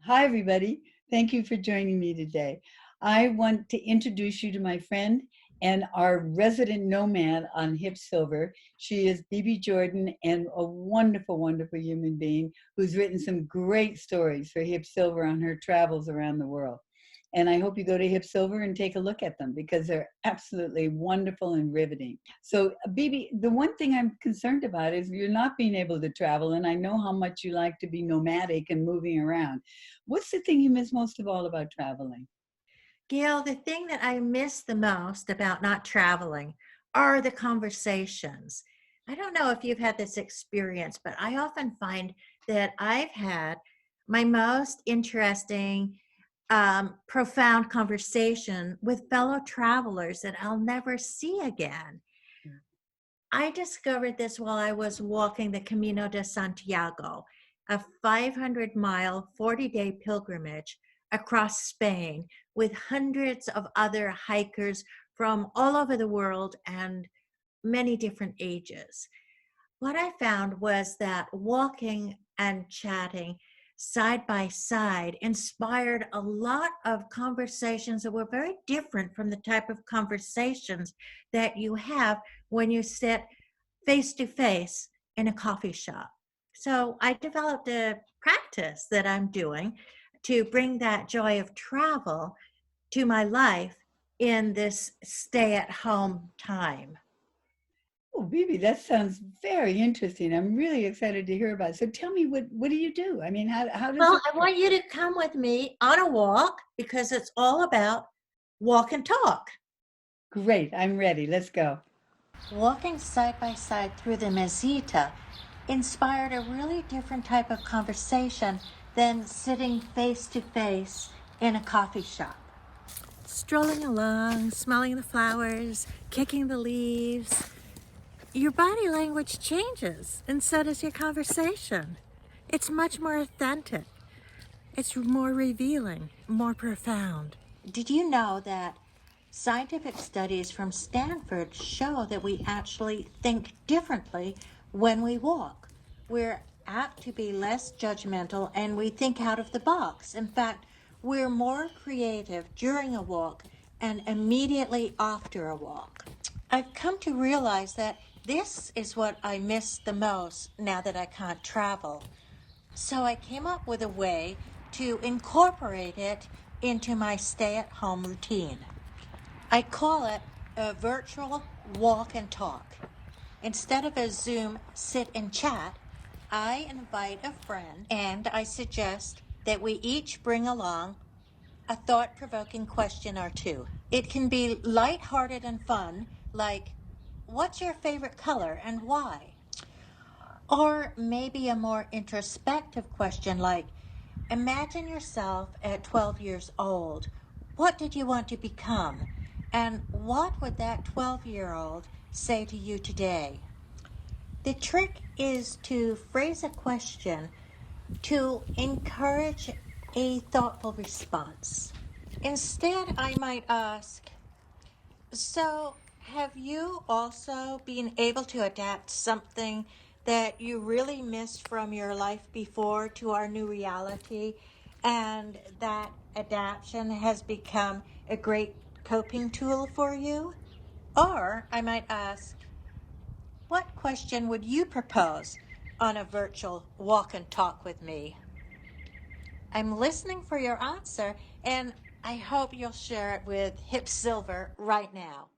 Hi, everybody. Thank you for joining me today. I want to introduce you to my friend and our resident nomad on HipSilver. She is Bibi Jordan and a wonderful, wonderful human being who's written some great stories for HipSilver on her travels around the world. And I hope you go to HipSilver and take a look at them because they're absolutely wonderful and riveting. So, Bibi, the one thing I'm concerned about is you're not being able to travel, and I know how much you like to be nomadic and moving around. What's the thing you miss most of all about traveling? Gail, the thing that I miss the most about not traveling are the conversations. I don't know if you've had this experience, but I often find that I've had my most interesting, profound conversation with fellow travelers that I'll never see again. I discovered this while I was walking the Camino de Santiago, a 500-mile, 40-day pilgrimage across Spain with hundreds of other hikers from all over the world and many different ages. What I found was that walking and chatting side by side inspired a lot of conversations that were very different from the type of conversations that you have when you sit face to face in a coffee shop. So I developed a practice that I'm doing to bring that joy of travel to my life in this stay at home time. Oh, Bibi, that sounds very interesting. I'm really excited to hear about it. So tell me, what do you do? I mean, how does Well, it I work? want you to come with me on a walk because it's all about walk and talk. Great, I'm ready. Let's go. Walking side by side through the Mesita inspired a really different type of conversation than sitting face to face in a coffee shop. Strolling along, smelling the flowers, kicking the leaves, your body language changes, and so does your conversation. It's much more authentic. It's more revealing, more profound. Did you know that scientific studies from Stanford show that we actually think differently when we walk? We're apt to be less judgmental and we think out of the box. In fact, we're more creative during a walk and immediately after a walk. I've come to realize that this is what I miss the most now that I can't travel. So I came up with a way to incorporate it into my stay at home routine. I call it a virtual walk and talk. Instead of a Zoom sit and chat, I invite a friend and I suggest that we each bring along a thought provoking question or two. It can be lighthearted and fun, like, what's your favorite color and why? Or maybe a more introspective question like, imagine yourself at 12 years old. What did you want to become? And what would that 12-year-old say to you today? The trick is to phrase a question to encourage a thoughtful response. Instead, I might ask, so, have you also been able to adapt something that you really missed from your life before to our new reality? And that adaptation has become a great coping tool for you? Or I might ask, what question would you propose on a virtual walk and talk with me? I'm listening for your answer, and I hope you'll share it with HipSilver right now.